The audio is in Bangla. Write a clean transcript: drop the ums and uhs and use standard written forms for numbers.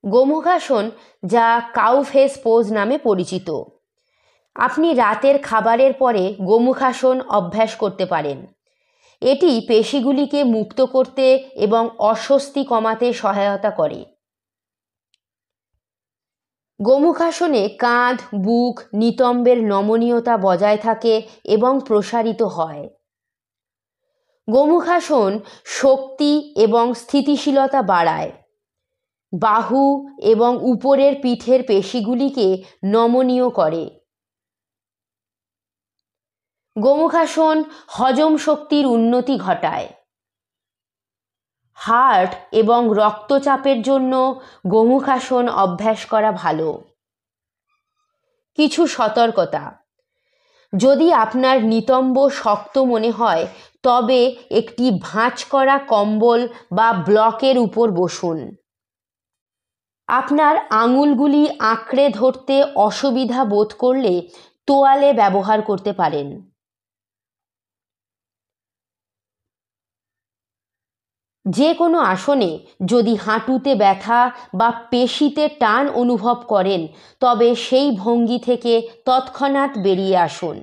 গোমুখাসন, যা কাউ ফেস পোজ নামে পরিচিত। আপনি রাতের খাবারের পরে গোমুখাসন অভ্যাস করতে পারেন। এটি পেশিগুলিকে মুক্ত করতে এবং অস্বস্তি কমাতে সহায়তা করে। গোমুখাসনে কাঁধ, বুক, নিতম্বের নমনীয়তা বজায় থাকে এবং প্রসারিত হয়। গোমুখাসন শক্তি এবং স্থিতিশীলতা বাড়ায়। বাহু এবং উপরের পিঠের পেশিগুলিকে নমনীয় করে। গোমুখাসন হজম শক্তির উন্নতি ঘটায়। হার্ট এবং রক্তচাপের জন্য গোমুখাসন অভ্যাস করা ভালো। কিছু সতর্কতা: যদি আপনার নিতম্ব শক্ত মনে হয় তবে একটি ভাঁজ করা কম্বল বা ব্লকের উপর বসুন। আপনার আঙুলগুলি আঁকড়ে ধরতে অসুবিধা বোধ করলে তোয়ালে ব্যবহার করতে পারেন। যে কোনো আসনে যদি হাঁটুতে ব্যথা বা পেশিতে টান অনুভব করেন তবে সেই ভঙ্গি থেকে তৎক্ষণাৎ বেরিয়ে আসুন।